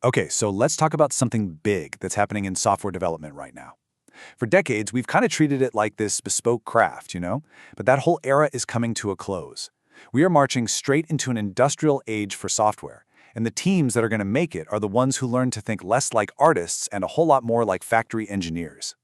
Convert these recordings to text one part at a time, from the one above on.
Okay, so let's talk about something big that's happening in software development right now. For decades, we've kind of treated it like this bespoke craft, But that whole era is coming to a close. We are marching straight into an industrial age for software, and the teams that are going to make it are the ones who learn to think less like artists and a whole lot more like factory engineers.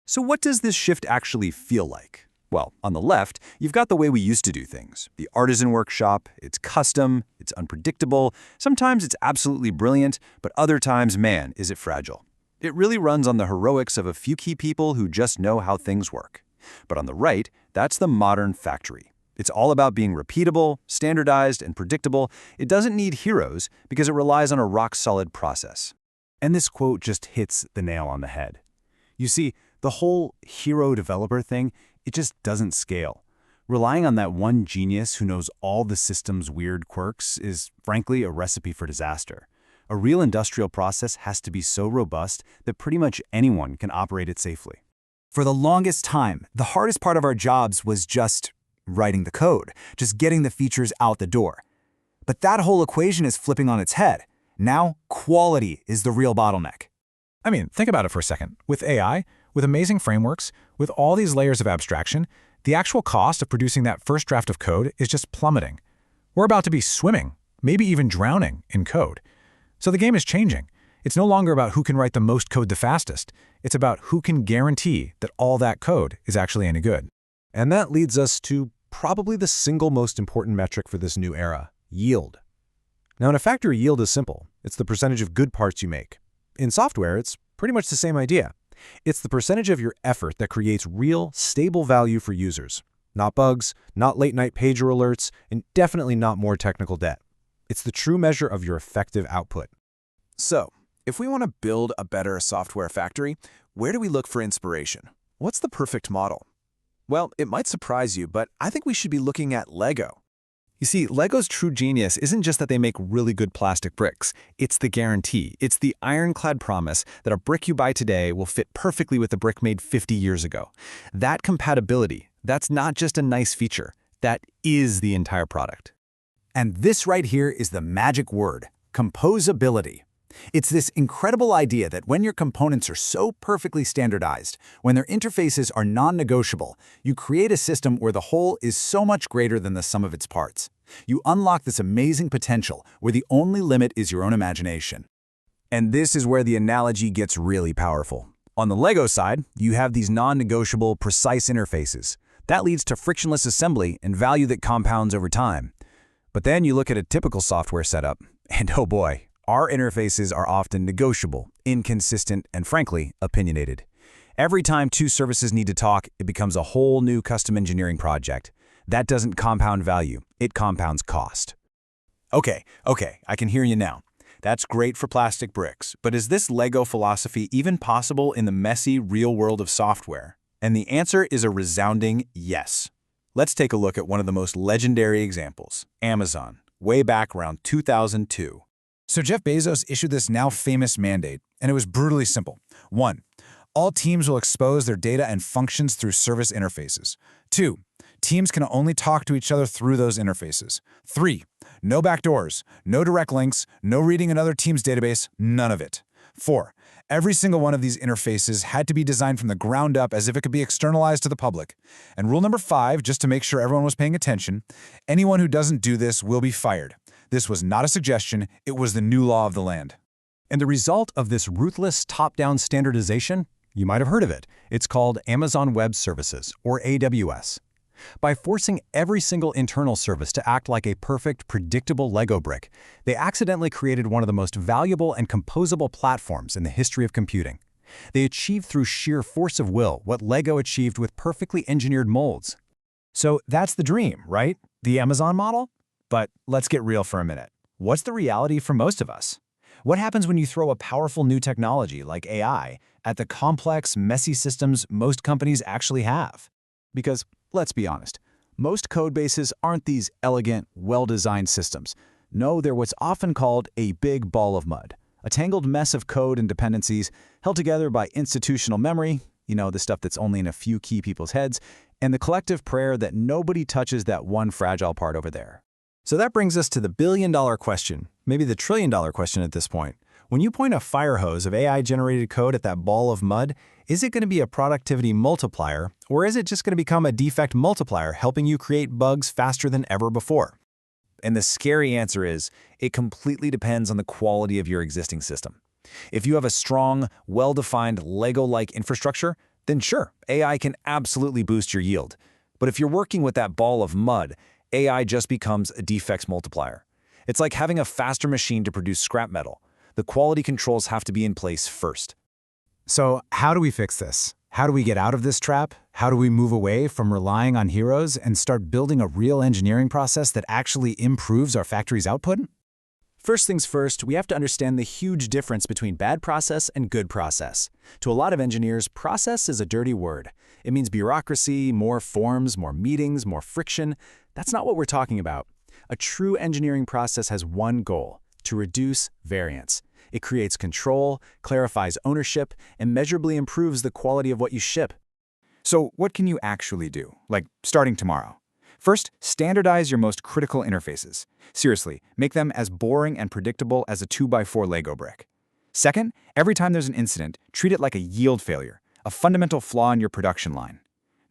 So what does this shift actually feel like? Well, on the left, you've got the way we used to do things. The artisan workshop, it's custom, it's unpredictable, sometimes it's absolutely brilliant, but other times, man, is it fragile. It really runs on the heroics of a few key people who just know how things work. But on the right, that's the modern factory. It's all about being repeatable, standardized, and predictable. It doesn't need heroes because it relies on a rock-solid process. And this quote just hits the nail on the head. You see, the whole hero developer thing, it just doesn't scale. Relying on that one genius who knows all the system's weird quirks is, frankly, a recipe for disaster. A real industrial process has to be so robust that pretty much anyone can operate it safely. For the longest time, the hardest part of our jobs was just writing the code, just getting the features out the door. But that whole equation is flipping on its head. Now, quality is the real bottleneck. I mean, think about it for a second. With AI, with amazing frameworks, with all these layers of abstraction, the actual cost of producing that first draft of code is just plummeting. We're about to be swimming, maybe even drowning, in code. So the game is changing. It's no longer about who can write the most code the fastest. It's about who can guarantee that all that code is actually any good. And that leads us to probably the single most important metric for this new era, yield. Now, in a factory, yield is simple. It's the percentage of good parts you make. In software, it's pretty much the same idea. It's the percentage of your effort that creates real, stable value for users. Not bugs, not late-night pager alerts, and definitely not more technical debt. It's the true measure of your effective output. So, if we want to build a better software factory, where do we look for inspiration? What's the perfect model? Well, it might surprise you, but I think we should be looking at Lego. You see, Lego's true genius isn't just that they make really good plastic bricks. It's the guarantee. It's the ironclad promise that a brick you buy today will fit perfectly with a brick made 50 years ago. That compatibility, that's not just a nice feature. That is the entire product. And this right here is the magic word, composability. It's this incredible idea that when your components are so perfectly standardized, when their interfaces are non-negotiable, you create a system where the whole is so much greater than the sum of its parts. You unlock this amazing potential where the only limit is your own imagination. And this is where the analogy gets really powerful. On the Lego side, you have these non-negotiable, precise interfaces. That leads to frictionless assembly and value that compounds over time. But then you look at a typical software setup, and oh boy, our interfaces are often negotiable, inconsistent, and frankly, opinionated. Every time two services need to talk, it becomes a whole new custom engineering project. That doesn't compound value, it compounds cost. Okay, I can hear you now. That's great for plastic bricks, but is this Lego philosophy even possible in the messy, real world of software? And the answer is a resounding yes. Let's take a look at one of the most legendary examples, Amazon, way back around 2002. So Jeff Bezos issued this now famous mandate, and it was brutally simple. 1. All teams will expose their data and functions through service interfaces. 2. Teams can only talk to each other through those interfaces. 3. No backdoors, no direct links, no reading another team's database, none of it. 4. Every single one of these interfaces had to be designed from the ground up as if it could be externalized to the public. And rule number 5, just to make sure everyone was paying attention, anyone who doesn't do this will be fired. This was not a suggestion, it was the new law of the land. And the result of this ruthless top-down standardization? You might have heard of it. It's called Amazon Web Services, or AWS. By forcing every single internal service to act like a perfect, predictable Lego brick, they accidentally created one of the most valuable and composable platforms in the history of computing. They achieved through sheer force of will what Lego achieved with perfectly engineered molds. So that's the dream, right? The Amazon model? But let's get real for a minute. What's the reality for most of us? What happens when you throw a powerful new technology like AI at the complex, messy systems most companies actually have? Because, let's be honest, most code bases aren't these elegant, well-designed systems. No, they're what's often called a big ball of mud, a tangled mess of code and dependencies held together by institutional memory, the stuff that's only in a few key people's heads, and the collective prayer that nobody touches that one fragile part over there. So that brings us to the billion-dollar question, maybe the trillion-dollar question at this point. When you point a fire hose of AI-generated code at that ball of mud, is it going to be a productivity multiplier, or is it just going to become a defect multiplier helping you create bugs faster than ever before? And the scary answer is, it completely depends on the quality of your existing system. If you have a strong, well-defined Lego-like infrastructure, then sure, AI can absolutely boost your yield. But if you're working with that ball of mud, AI just becomes a defects multiplier. It's like having a faster machine to produce scrap metal. The quality controls have to be in place first. So how do we fix this? How do we get out of this trap? How do we move away from relying on heroes and start building a real engineering process that actually improves our factory's output? First things first, we have to understand the huge difference between bad process and good process. To a lot of engineers, process is a dirty word. It means bureaucracy, more forms, more meetings, more friction. That's not what we're talking about. A true engineering process has one goal: to reduce variance. It creates control, clarifies ownership, and measurably improves the quality of what you ship. So what can you actually do, like starting tomorrow? First, standardize your most critical interfaces. Seriously, make them as boring and predictable as a 2x4 Lego brick. Second, every time there's an incident, treat it like a yield failure, a fundamental flaw in your production line.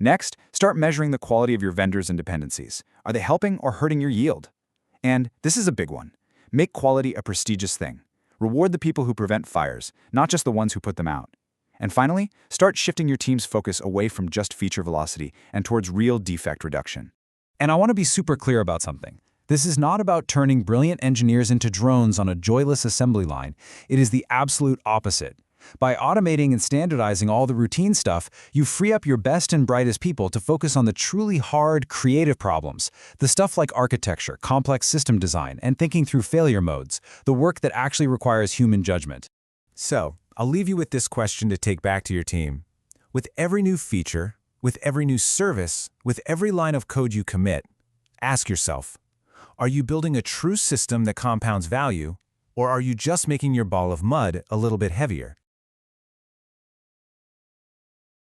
Next, start measuring the quality of your vendors and dependencies. Are they helping or hurting your yield? And this is a big one. Make quality a prestigious thing. Reward the people who prevent fires, not just the ones who put them out. And finally, start shifting your team's focus away from just feature velocity and towards real defect reduction. And I want to be super clear about something. This is not about turning brilliant engineers into drones on a joyless assembly line. It is the absolute opposite. By automating and standardizing all the routine stuff, you free up your best and brightest people to focus on the truly hard, creative problems. The stuff like architecture, complex system design, and thinking through failure modes. The work that actually requires human judgment. So, I'll leave you with this question to take back to your team. With every new feature, with every new service, with every line of code you commit, ask yourself, are you building a true system that compounds value, or are you just making your ball of mud a little bit heavier?